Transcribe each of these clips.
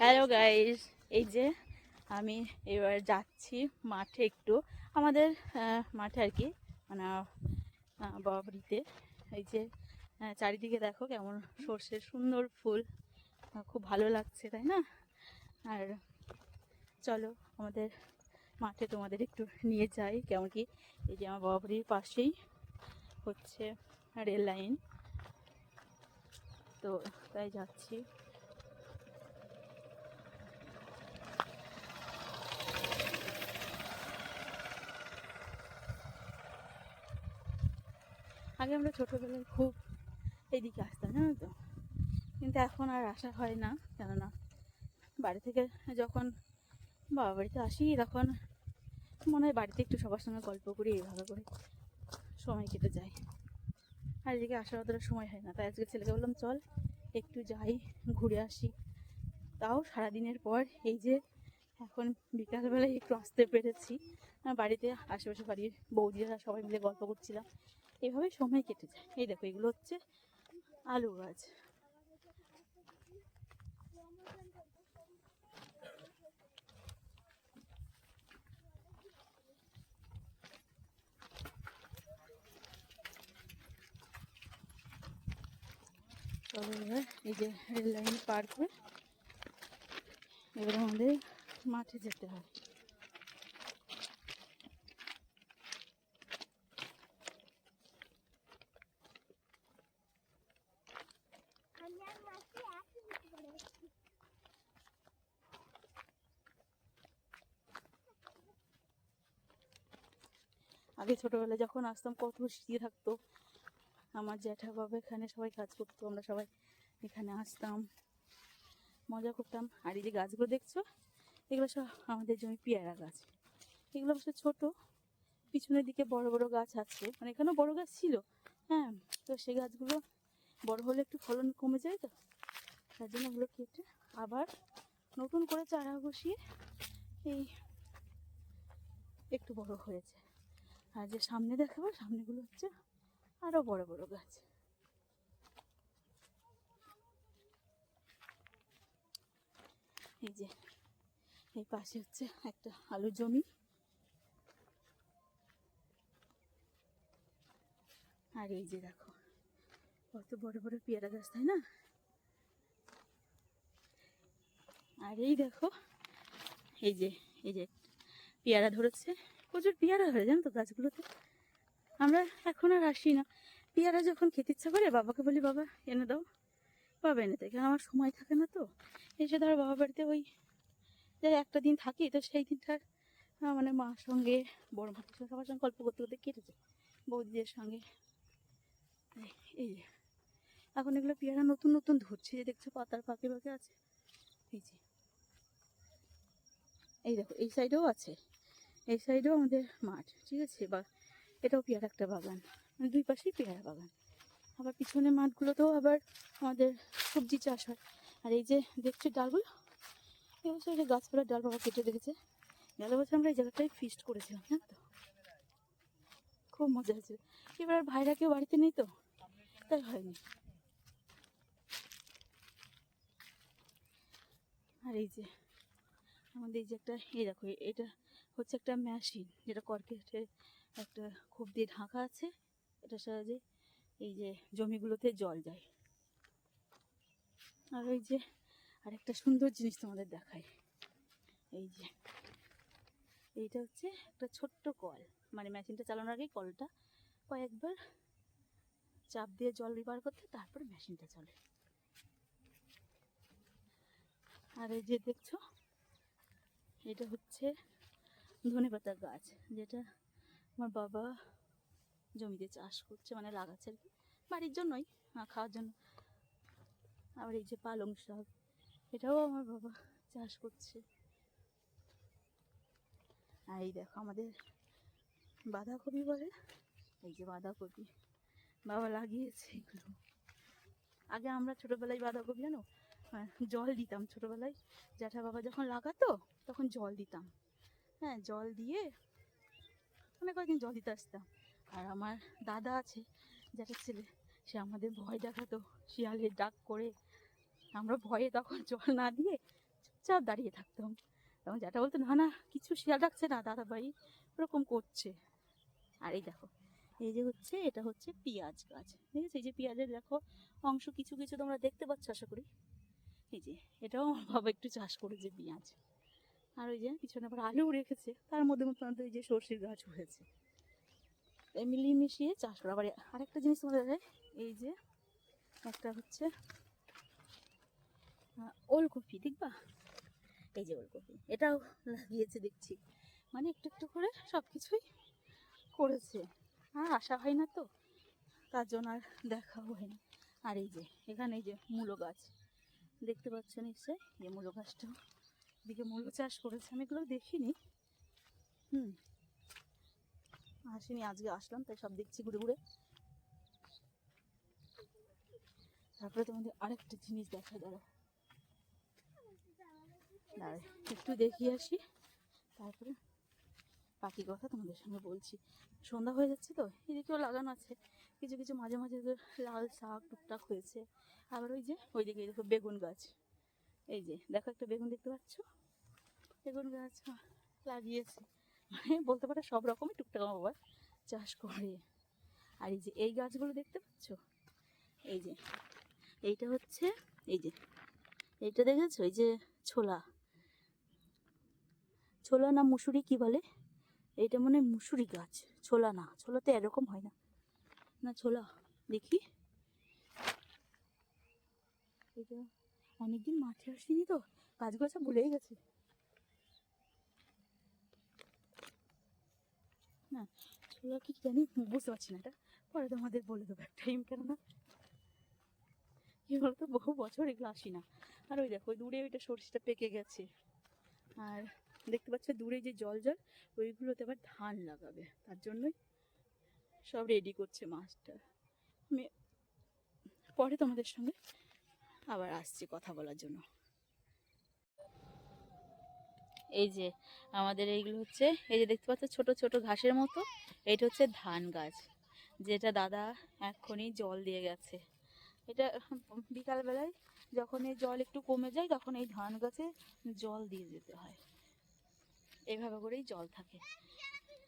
Hello guys, এই যে আমি এবার যাচ্ছি মাঠে একটু আমাদের মাঠে আর কি, মানে বাড়িতে। এই যে চারিদিকে দেখো কেমন সর্ষের সুন্দর ফুল, খুব ভালো লাগছে তাই না? আর চলো আমাদের মাঠে তোমাদের একটু নিয়ে যাই কেমন কি। এই যে আমার বাড়ির পাশেই হচ্ছে রেল লাইন, তো তাই যাচ্ছি। আগে আমরা ছোটোবেলায় খুব এইদিকে আসতাম জানো তো, কিন্তু এখন আর আসা হয় না। কেননা বাড়ি থেকে যখন বাবা বাড়িতে আসি তখন মনে হয় বাড়িতে একটু সবার সঙ্গে গল্প করি, এইভাবে করে সময় কেটে যায়। আর এদিকে আসার অতটা সময় হয় না, তাই আজকে ছেলেকে বললাম চল একটু যাই, ঘুরে আসি। তাও সারাদিনের পর এই যে এখন বিকালবেলায় একটু আসতে পেরেছি। বাড়িতে আশেপাশে বাড়ির বৌদিরা সবাই মিলে গল্প করছিলাম, এভাবেই সময় কেটে যায়। এই দেখো এগুলো হচ্ছে আলু গাছ। চলো এবার এই যে রেল লাইন পার করে এবার আমাদের মাঠে যেতে হয়। আগে ছোটোবেলায় যখন আসতাম কত স্মৃতি থাকতো। আমার জ্যাঠা বাবা এখানে সবাই কাজ করতো, আমরা সবাই এখানে আসতাম, মজা করতাম। আর এই যে গাছগুলো দেখছো, এগুলো সব আমাদের জমি পেয়ারা গাছ। এগুলো অবশ্য ছোটো, পিছনের দিকে বড় বড় গাছ আছে, মানে এখানেও বড় গাছ ছিল। হ্যাঁ, তো সেই গাছগুলো বড় হলে একটু ফলন কমে যায়, তো তার জন্য ওগুলো কেটে আবার নতুন করে চারা বসিয়ে এই একটু বড় হয়েছে। আর যে সামনে দেখাবো, সামনেগুলো হচ্ছে আরও বড় বড় গাছ। এই যে এই পাশে হচ্ছে একটা আলুর জমি। আর এই যে দেখো কত বড় বড় পেয়ারা গাছ, তাই না? আর এই দেখো এই যে এই যে পেয়ারা ধরেছে, প্রচুর পেয়ারা ধরে জানো তো গাছগুলোতে। আমরা এখন আর আসি না, পেয়ারা যখন খেতে ইচ্ছা করে বাবাকে বলি বাবা এনে দাও, বাবা এনে দেয়। কারণ আমার সময় থাকে না, তো এসে ধরো বাবা বাড়িতে ওই যে একটা দিন থাকি, তো সেই দিনটার মানে মার সঙ্গে বড় মার সঙ্গে সবার সঙ্গে গল্প করতে করতে কেটে যায়, বৌদিদের সঙ্গে। এই যে এখন এগুলো পেয়ারা নতুন নতুন ধরছে, যে দেখছো পাতার পাকে পাকে আছে। এই যে এই দেখো এই সাইডেও আছে, এই সাইডেও আমাদের মাঠ, ঠিক আছে। বা এটাও পেয়ারা একটা বাগান, মানে দুই পাশেই পেয়ারা বাগান। আবার পিছনে মাঠগুলোতেও আবার আমাদের সবজি চাষ হয়। আর এই যে দেখছো ডালগুলো, এবছর এই যে গাছপালার ডাল বাবা কেটে রেখেছে। গেল বছর আমরা এই জায়গাটায় ফিস্ট করেছিলাম, জানো তো, খুব মজা হয়েছিল। এবার ভাইরা কেউ বাড়িতে নেই তো তাই হয়নি। আর এই যে আমাদের এই যে একটা, এই দেখো এটা হচ্ছে একটা মেশিন, যেটা কর্কেটের একটা খোপ দিয়ে ঢাকা আছে। এটার সাহায্যে এই যে জমিগুলোতে জল যায়। আর ওই যে আরেকটা সুন্দর জিনিস তোমাদের দেখায়, এই যে এইটা হচ্ছে একটা ছোট্ট কল, মানে মেশিনটা চালানোর আগেই কলটা কয়েকবার চাপ দিয়ে জল বার করতে, তারপরে মেশিনটা চলে। আর এই যে দেখছো এটা হচ্ছে ধনেপাতা গাছ, যেটা আমার বাবা জমিতে চাষ করছে, মানে লাগাচ্ছে আর কি, বাড়ির জন্যই, খাওয়ার জন্য। আবার এই যে পালং শাক, এটাও আমার বাবা চাষ করছে। আর এই দেখো আমাদের বাঁধাকপি বলে, এই যে বাঁধাকপি বাবা লাগিয়েছে এগুলো। আগে আমরা ছোটোবেলায় বাঁধাকপি জানো জল দিতাম, ছোটোবেলায় জ্যাঠা বাবা যখন লাগাতো তখন জল দিতাম। হ্যাঁ, জল দিয়ে অনেক কয়েকদিন জল দিতে আসতাম। আর আমার দাদা আছে জ্যাঠার ছেলে, সে আমাদের ভয় দেখাতো শিয়ালের ডাক করে। আমরা ভয়ে তখন জল না দিয়ে চুপচাপ দাঁড়িয়ে থাকতাম। এবং যেটা বলতো না না কিছু শিয়াল রাখছে না দাদাভাই, ওরকম করছে। আর এই দেখো, এই যে হচ্ছে এটা হচ্ছে পেঁয়াজ গাছ, ঠিক আছে? এই যে পেঁয়াজের দেখো অংশ কিছু কিছু তোমরা দেখতে পাচ্ছ আশা করি। এই যে এটাও আমার বাবা একটু চাষ করেছে পেঁয়াজ। আর ওই যে পিছনে আবার আলু রেখেছে, তার মধ্যে মধ্যে এই যে সর্ষের গাছ হয়েছে। এই মিলিয়ে মিশিয়ে চাষ করা। আবার আরেকটা জিনিস তোমাদের দেখায়, এই যে একটা হচ্ছে ওলকপি, দেখবা? এই যে ওলকপি এটাও লাগিয়েছে দেখছি, মানে একটু একটু করে সব কিছুই করেছে। আর আসা হয় না তো, তার জন্য আর দেখাও হয় না। আর এই যে এখানে এই যে মূলো গাছ দেখতে পাচ্ছ নিশ্চয়, এই মূলো গাছটাও এদিকে মূলো চাষ করেছে। আমি এগুলো দেখিনি, আসিনি, আজকে আসলাম তাই সব দেখছি ঘুরে ঘুরে। তারপরে তোমাদের আরেকটা জিনিস দেখা গেল, একটু দেখিয়ে আসি, তারপরে বাকি কথা তোমাদের সঙ্গে বলছি। সন্ধ্যা হয়ে যাচ্ছে তো, এদিকেও লাগানো আছে কিছু কিছু, মাঝে মাঝে লাল শাক টুকটাক হয়েছে। আবার ওই যে ওইদিকে দেখো বেগুন গাছ, এই যে দেখো একটা বেগুন দেখতে পাচ্ছ, বেগুন গাছ লাগিয়েছে। মানে বলতে পারো সব রকমই টুকটাক আমার বাবা চাষ করে। আর এই যে এই গাছগুলো দেখতে পাচ্ছ, এই যে এইটা হচ্ছে, এই যে এইটা দেখেছো, এই যে ছোলা, ছোলা না মুসুরি কি বলে, এইটা মনে হয় মুসুরি গাছ, ছোলা না, ছোলা তো এরকম হয় না, না ছোলা দেখি। এটা অনেকদিন মাঠে আসিনি তো, গাছগুলো সব ভুলেই গেছে। না ছোলা কি জানি বুঝতে পারছি না, এটা পরে তোমাদের বলে দেবো এক টাইম, কেননা কি বলতো বহু বছর এগুলো আসি না। আর ওই দেখো দূরে ওইটা সরষেটা পেকে গেছে। আর দেখতে পাচ্ছ দূরে যে জল জল, ওইগুলোতে আবার ধান লাগাবে, তার জন্যই সব রেডি করছে মাছটা। আমি পরে তোমাদের সঙ্গে আবার আসছি কথা বলার জন্য। এই যে আমাদের এইগুলো হচ্ছে, এই যে দেখতে পাচ্ছ ছোট ছোট ঘাসের মতো, এইটা হচ্ছে ধান গাছ, যেটা দাদা এক্ষুনি জল দিয়ে গেছে। এটা বিকালবেলায় যখন এই জল একটু কমে যায় তখন এই ধান গাছে জল দিয়ে যেতে হয়, এইভাবে করেই জল থাকে।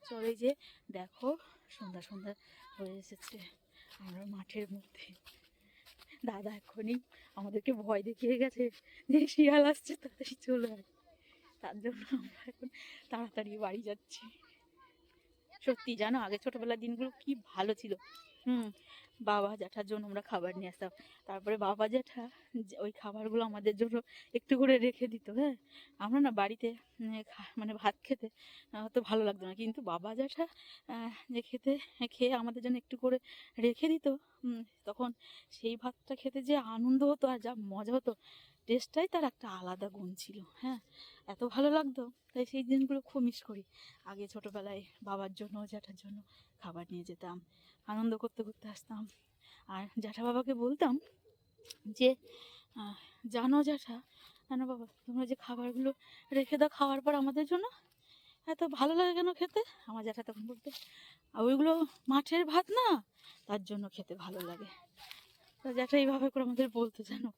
চলো এই যে দেখো সন্ধ্যা সন্ধ্যা হয়ে এসেছে, আমরা মাঠের মধ্যে। দাদা এক্ষুনি আমাদেরকে ভয় দেখিয়ে গেছে যে শিয়াল আসছে, তাড়াতাড়ি চলে আসে, তার জন্য আমরা এখন তাড়াতাড়ি বাড়ি যাচ্ছি। সত্যি জানো আগে ছোটবেলার দিনগুলো কি ভালো ছিল। বাবা জ্যাঠার জন্য আমরা খাবার নিয়ে আসতাম, তারপরে বাবা জ্যাঠা ওই খাবারগুলো আমাদের জন্য একটু করে রেখে দিত। হ্যাঁ, আমরা না বাড়িতে মানে ভাত খেতে তো ভালো লাগতো না, কিন্তু বাবা জ্যাঠা যে খেয়ে আমাদের জন্য একটু করে রেখে দিত, তখন সেই ভাতটা খেতে যে আনন্দ হতো আর যা মজা হতো, টেস্টটাই তার একটা আলাদা গুণ ছিল। হ্যাঁ, এত ভালো লাগতো, তাই সেই দিনগুলো খুব মিস করি। আগে ছোটোবেলায় বাবার জন্য জ্যাঠার জন্য খাবার নিয়ে যেতাম, আনন্দ করতে করতে আসতাম। আর জ্যাঠা বাবাকে বলতাম যে জানো জ্যাঠা, জানো বাবা, তোমরা যে খাবারগুলো রেখে দাও খাওয়ার পর আমাদের জন্য, এত ভালো লাগে কেন খেতে? আমার জ্যাঠা তখন বলতে, ওইগুলো মাঠের ভাত না, তার জন্য খেতে ভালো লাগে। তো জ্যাঠা এইভাবে করে আমাদের বলতো, জানো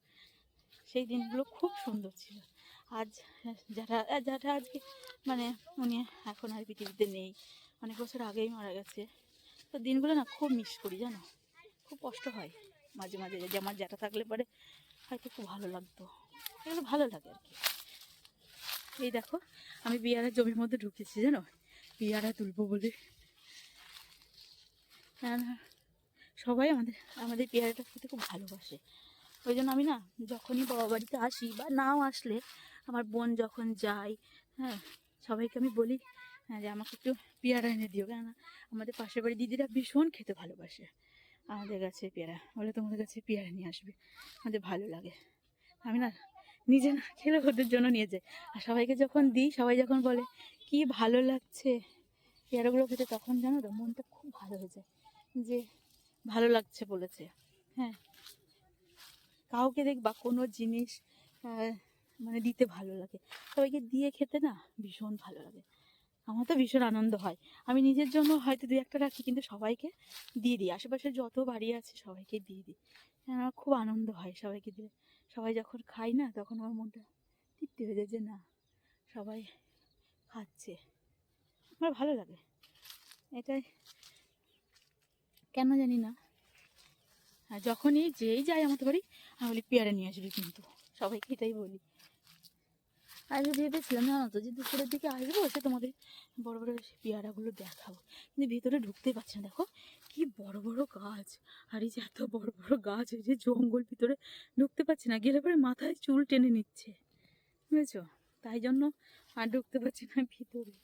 সেই দিনগুলো খুব সুন্দর ছিল। আজ জ্যাঠা আজকে মানে উনি এখন আর পৃথিবীতে নেই, অনেক বছর আগেই মারা গেছে। তো দিনগুলো না খুব মিস করি, জানো খুব কষ্ট হয় মাঝে মাঝে, যে আমার জ্যাঠা থাকলে পরে হয়তো খুব ভালো লাগতো, এগুলো ভালো লাগে আর কি। এই দেখো আমি পেয়ারা জমির মধ্যে ঢুকেছি, জানো পেয়ারা তুলবো বলে। না সবাই আমাদের আমাদের পেয়ারাটা খেতে খুব ভালোবাসে, ওই জন্য আমি না যখনই বাবা বাড়িতে আসি বা নাও আসলে, আমার বোন যখন যায়, হ্যাঁ সবাইকে আমি বলি যে আমাকে একটু পেয়ারা এনে দিও, কেননা আমাদের পাশের বাড়ি দিদিরা ভীষণ খেতে ভালোবাসে আমাদের কাছে পেয়ারা, বলে তোমাদের কাছে পেয়ারা নিয়ে আসবে, আমাদের ভালো লাগে। আমি না নিজে না খেলে ওদের জন্য নিয়ে যাই, আর সবাইকে যখন দিই সবাই যখন বলে কি ভালো লাগছে পেয়ারাগুলো খেতে, তখন জানো তো মনটা খুব ভালো হয়ে যায় যে ভালো লাগছে বলেছে। হ্যাঁ, কাউকে দেখবা কোনো জিনিস মানে দিতে ভালো লাগে, সবাইকে দিয়ে খেতে না ভীষণ ভালো লাগে, আমার তো ভীষণ আনন্দ হয়। আমি নিজের জন্য হয়তো দু একটা রাখি, কিন্তু সবাইকে দিয়ে দিই, আশেপাশে যত বাড়ি আছে সবাইকে দিয়ে দিই, আমার খুব আনন্দ হয় সবাইকে দিয়ে। সবাই যখন খাই না তখন আমার মনটা তৃপ্তি হয়ে যায় যে না সবাই খাচ্ছে, আমার ভালো লাগে। এটাই কেন জানি না, আর যখনই যেই যায় আমাদের বাড়ি আমি বলি পেয়ারা নিয়ে আসবি, কিন্তু সবাইকে এটাই বলি। আর ভেবেছিলাম জানো তো যে দুপুরের দিকে আসবো, এসে তোমাদের বড় বড় পেয়ারাগুলো দেখাবো, কিন্তু ভিতরে ঢুকতে পারছি না। দেখো কি বড় বড় গাছ, আর এই যে এত বড় বড় গাছ, এই যে জঙ্গল, ভিতরে ঢুকতে পারছি না, গেলে পরে মাথায় চুল টেনে নিচ্ছে, বুঝেছো? তাই জন্য আর ঢুকতে পারছি না ভিতরে।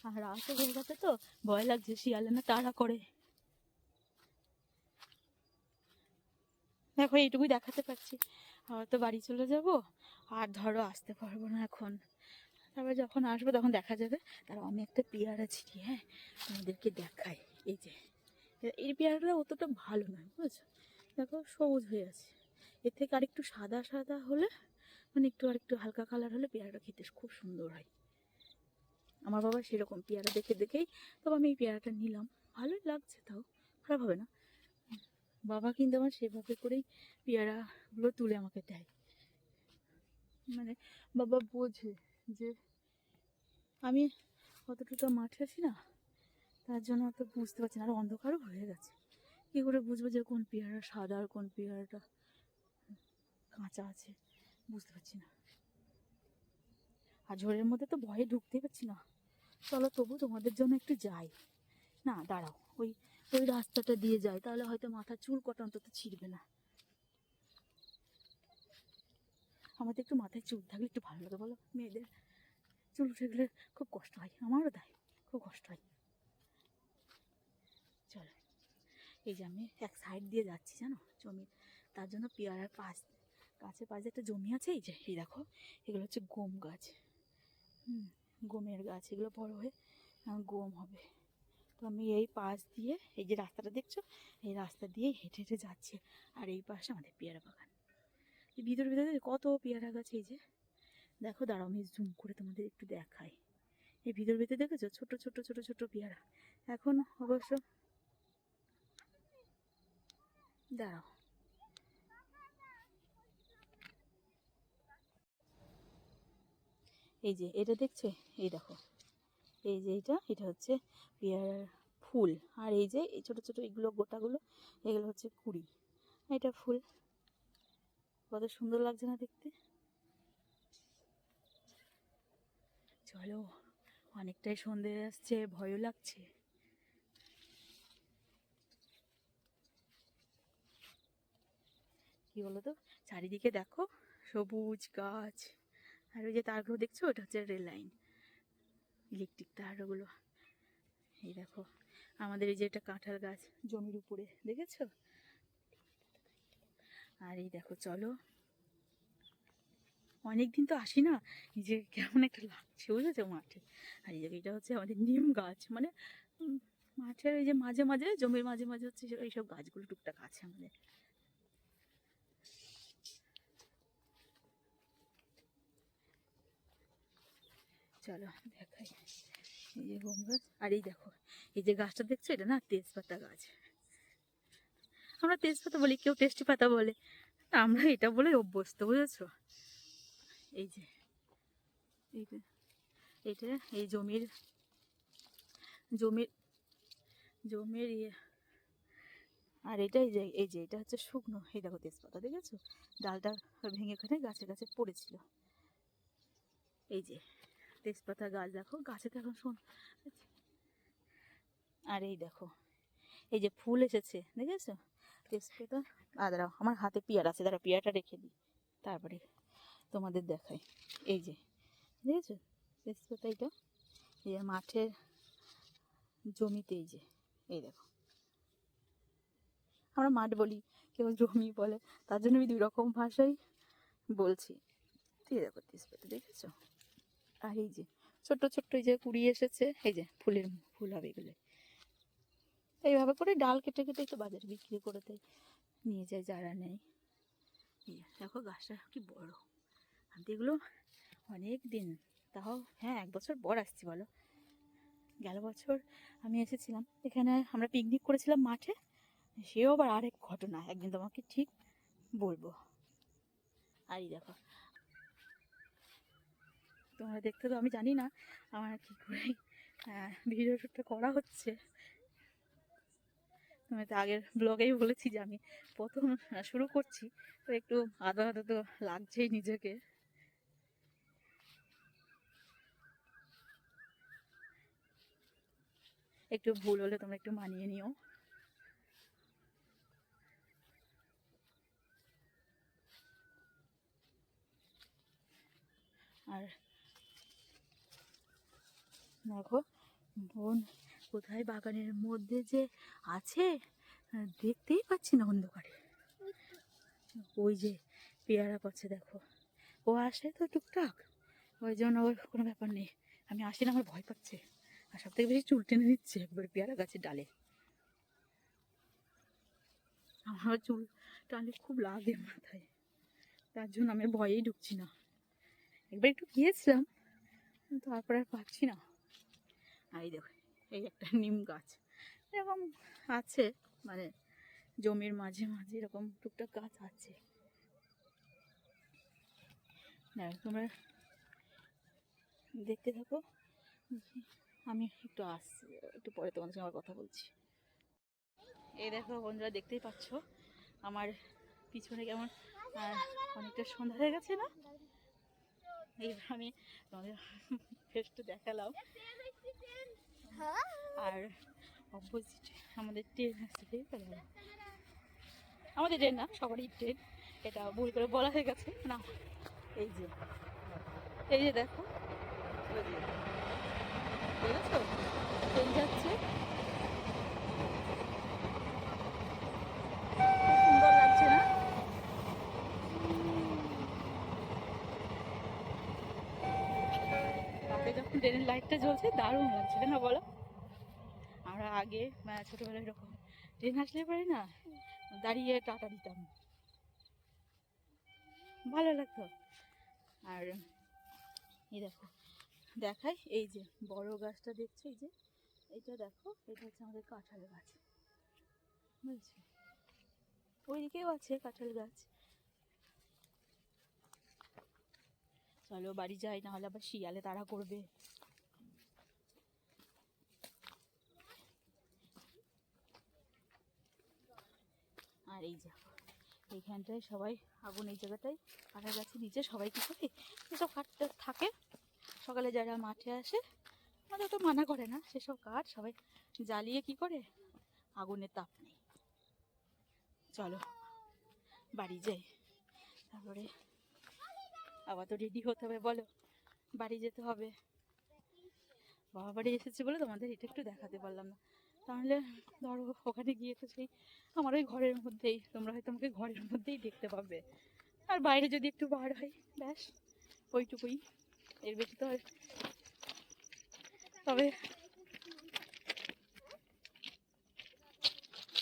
আর রাত হয়ে গেছে তো ভয় লাগছে, শিয়ালে না তাড়া করে। দেখো এইটুকুই দেখাতে পারছি, আবার তো বাড়ি চলে যাব, আর ধরো আসতে পারবো না এখন। তারপরে যখন আসবো তখন দেখা যাবে। তার আমি একটা পেয়ারা ছিটি, হ্যাঁ তোমাদেরকে দেখাই। এই যে এই পেয়ারাটা অতটা ভালো নয়, বুঝছো? দেখো সবুজ হয়ে আছে, এর থেকে আরেকটু সাদা সাদা হলে, মানে একটু আরেকটু হালকা কালার হলে পেয়ারাটা খেতে খুব সুন্দর হয়। আমার বাবা সেরকম পেয়ারা দেখে দেখেই, তবে আমি এই পেয়ারাটা নিলাম, ভালোই লাগছে, তাও খারাপ হবে না। বাবা কিন্তু আমার সেভাবে করেই পেয়ারাগুলো তুলে আমাকে দেয়, মানে বাবা বোঝে যে আমি অতটুকু মাঠে আছি না, তার জন্য অত বুঝতে পারছি না। আর অন্ধকারও হয়ে গেছে, কী করে বুঝবো যে কোন পেয়ারা সাদা আর কোন পেয়ারাটা কাঁচা আছে, বুঝতে পারছি না। আর ঝড়ের মধ্যে তো ভয়ে ঢুকতেই পারছি না। চলো তবু তোমাদের জন্য একটু যাই, না দাঁড়াও, ওই ওই রাস্তাটা দিয়ে যাই, তাহলে হয়তো মাথার চুল কটা অন্তত ছিঁড়বে না। আমাদের একটু মাথায় চুল থাকলে একটু ভালো লাগে বলো, মেয়েদের চুল উঠে গেলে খুব কষ্ট হয়, আমারও তাই, খুব কষ্ট হয়। চলো, এই যে আমি এক সাইড দিয়ে যাচ্ছি জানো জমির, তার জন্য পেয়ারার পাশ, গাছের পাশে একটা জমি আছে, এই যে এই দেখো এগুলো হচ্ছে গম গাছ, গমের গাছ, এগুলো বড় হয়ে গম হবে। তো আমি এই পাশ দিয়ে, এই যে রাস্তাটা দেখছো, এই রাস্তা দিয়ে হেঁটে হেঁটে যাচ্ছি, আর এই পাশে আমাদের পেয়ারা বাগান। এই ভিতরে ভিতরে কত পেয়ারা গাছ, এই যে দেখো, দাঁড়াও আমি জুম করে তোমাদের একটু দেখাই। এই ভিতর ভিতরে দেখেছো ছোট ছোট ছোট ছোট পেয়ারা, এখন অবশ্য দাঁড়াও, এই যে এটা দেখছো, এই দেখো, এই যে এটা হচ্ছে পেয়ারার ফুল, আর এই যে এই ছোটো ছোটো এগুলো গোটাগুলো, এগুলো হচ্ছে কুড়ি, এটা ফুল। কত সুন্দর লাগছে না দেখতে। চলো, অনেকটাই সন্ধে আসছে, ভয়ও লাগছে। কি বলতো, চারিদিকে দেখো সবুজ গাছ, আর ওই যে তারগুলো দেখছো, ওটা হচ্ছে রেল লাইন, ইলেকট্রিক তার ওগুলো। এই দেখো আমাদের এই যে একটা কাঁঠাল গাছ জমির উপরে, দেখেছো? আর এই দেখো, চলো অনেকদিন তো আসি না, যে কেমন একটা লাগছে, বুঝেছো মাঠে। আর এই এটা হচ্ছে আমাদের নিম গাছ, মানে মাঠের ওই যে মাঝে মাঝে, জমির মাঝে মাঝে হচ্ছে এইসব গাছগুলো টুকটাক আছে আমাদের। চলো দেখাই, এই যে গম গাছ, আর এই দেখো এই যে গাছটা দেখছো, এটা না তেজপাতা গাছ। আমরা তেজপাতা বলি, কেউ টেস্টি পাতা বলে, আমরা এটা বলে অভ্যস্ত, বুঝেছো? এই যে এইটা, এইটা এই জমির জমির জমির ইয়ে, আর এটা এই যে এটা হচ্ছে শুকনো, এই দেখো তেজপাতা, দেখেছো? ডালটা ভেঙে ওখানে গাছে গাছে পড়েছিল। এই যে তেজপাতা গাছ, দেখো গাছে তো এখন শোন। আর এই দেখো এই যে ফুল এসেছে, দেখেছো তেজপাতা। আর দাঁড়াও, আমার হাতে পেয়ারা আছে, দাঁড়াও পেয়ারাটা রেখে দিই, তারপরে তোমাদের দেখাই। এই যে দেখেছো তেজপাতা, এটা এই মাঠের জমিতে, এই যে এই দেখো, আমরা মাঠ বলি, কেউ জমি বলে, তার জন্য আমি দুই রকম ভাষাই বলছি। ঠিক দেখো তেজপাতা, দেখেছো? আর এই যে ছোট্ট ছোট্ট এই যে কুড়ি এসেছে, এই যে ফুলের ফুল হবে এগুলো। এইভাবে করে ডাল কেটে কেটে একটু বাজারে বিক্রি করে দেয়, নিয়ে যায় যারা নেয়। দেখো গাছটা কি বড়, আমি এগুলো অনেক দিন, তাও হ্যাঁ 1 বছর পর আসছি বলো। গেল বছর আমি এসেছিলাম এখানে, আমরা পিকনিক করেছিলাম মাঠে, সেও আবার আরেক ঘটনা, একদিন তোমাকে ঠিক বলবো। আর এই দেখো, তোমরা দেখতে তো আমি জানি না আমার কী করে ভিডিও শ্যুটটা করা হচ্ছে। আমি তো আগের ব্লগেই বলেছি যে আমি প্রথম শুরু করছি, তো একটু আধা আধা তো লাগছেই নিজেকে। একটু ভুল হলে তোমরা একটু মানিয়ে নিও। আর দেখো বোন কোথায় বাগানের মধ্যে যে আছে দেখতেই পাচ্ছি না অন্ধকারে। ওই যে পেয়ারা পাচ্ছে দেখো, ও আসে তো টুকটাক, ওই জন্য ওর কোনো ব্যাপার নেই। আমি আসি না, আমার ভয় পাচ্ছে, আর সব থেকে বেশি চুল টেনে দিচ্ছে একবার পেয়ারা গাছের ডালে। আমার চুল টানলে খুব লাগে মাথায়, তার জন্য আমি ভয়েই ঢুকছি না। একবার একটু গিয়েছিলাম, তারপর আর পাচ্ছি না। আর এই দেখো, এই একটা নিম গাছ এরকম আছে, মানে জমির মাঝে মাঝে এরকম টুকটাক গাছ আছে। তোমরা দেখতে থাকো, আমি একটু আসছি, একটু পরে তোমাদের সঙ্গে আবার কথা বলছি। এই দেখো বন্ধুরা, দেখতেই পাচ্ছ আমার পিছনে কেমন অনেকটা সন্ধ্যা হয়ে গেছে না। এইবার আমি তোমাদের ফেসটা দেখালাম। আর অপোজিট আমাদের ট্রেন আসছে, আমাদের ট্রেন না, সবারই ট্রেন, এটা ভুল করে বলা হয়ে গেছে না। এই যে এই যে দেখো, দেখেছো ট্রেন যাচ্ছে, সুন্দর লাগছে না? রাতে যখন ট্রেনের লাইটটা জ্বলছে দারুণ লাগছে, তাই না বলো? আমরা আগে ছোটবেলায় এরকম ট্রেন আসলে পারি না, দাঁড়িয়ে টাটা দিতাম, ভালো লাগতো। আর এই দেখো দেখাই, এই যে বড় গাছটা দেখছো, এই যে এইটা দেখো, এটা হচ্ছে আমাদের কাঁঠাল গাছ, বুঝছো? ওইদিকেও আছে কাঁঠাল গাছ। চলো বাড়ি যাই, না হলে আবার শিয়ালে তাড়া করবে। আর এই যে এইখানটায় সবাই আগুন, এই জায়গাটায় কাঁঠাল গাছের নিচে সবাই কী করে এসব কাঠটা থাকে, সকালে যারা মাঠে আসে আমাদের তো মানা করে না, সেসব কাঠ সবাই জ্বালিয়ে কি করে আগুনের তাপ নেই। চলো বাড়ি যাই, তারপরে আবার তো রেডি হতে হবে, বলো বাড়ি যেতে হবে। বাবা বাড়ি এসেছে বলে তোমাদের এটা একটু দেখাতে পারলাম না, তাহলে ধরো ওখানে গিয়ে তো সেই আমার ওই ঘরের মধ্যেই, তোমরা হয়তো আমাকে ঘরের মধ্যেই দেখতে পাবে, আর বাইরে যদি একটু বার হয় ব্যাস ওইটুকুই, এর বেশি তো আর। তবে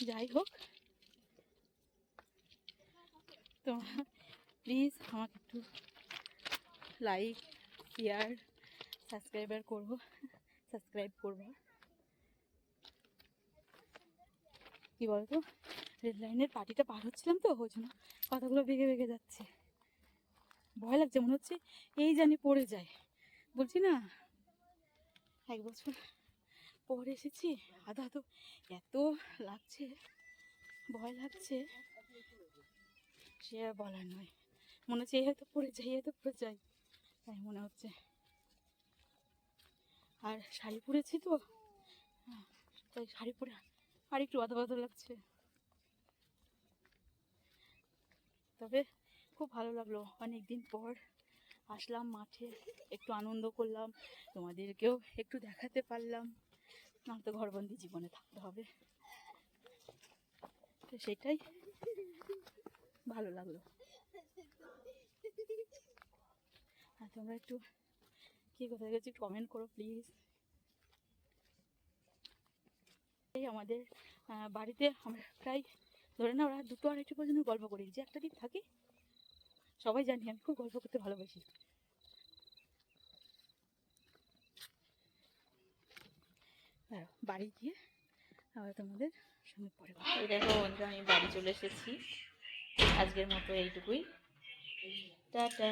যাই হোক, তোমরা প্লিজ আমাকে একটু লাইক শেয়ার সাবস্ক্রাইব করবো। কি বলতো, রেড লাইনের পার্টিটা পার হচ্ছিলাম তো, ওই জন্য কথাগুলো বেগে বেগে যাচ্ছে, ভয় লাগছে, মনে হচ্ছে এই জানি পড়ে যায়। বলছি না 1 বছর পর এসেছি, আধা তো এত লাগছে, ভয় লাগছে, সে আর বলার নয়। মনে হচ্ছে এই হয়তো পড়ে যাই, তাই মনে হচ্ছে। আর শাড়ি পরেছি তো, তাই শাড়ি পরে আর একটু আধা লাগছে। তবে খুব ভালো লাগলো, অনেক দিন পর আসলাম মাঠে, একটু আনন্দ করলাম, তোমাদেরকেও একটু দেখাতে পারলাম, না তো ঘরবন্দি জীবনে থাকতে হবে, তো সেটাই ভালো লাগলো। আর তোমরা একটু কী কোথায় গেছি কমেন্ট করো প্লিজ। এই আমাদের বাড়িতে আমরা প্রায় ধরে না ওরা 2-2-2:30 পর্যন্ত গল্প করি, যে একটা দিন থাকি সবাই জানি আমি খুব গল্প করতে ভালোবাসি। বাড়ি গিয়ে আবার তোমাদের সঙ্গে পরে। এই দেখো বন্ধু, আমি বাড়ি চলে এসেছি, আজকের মতো এইটুকুই। টাটা।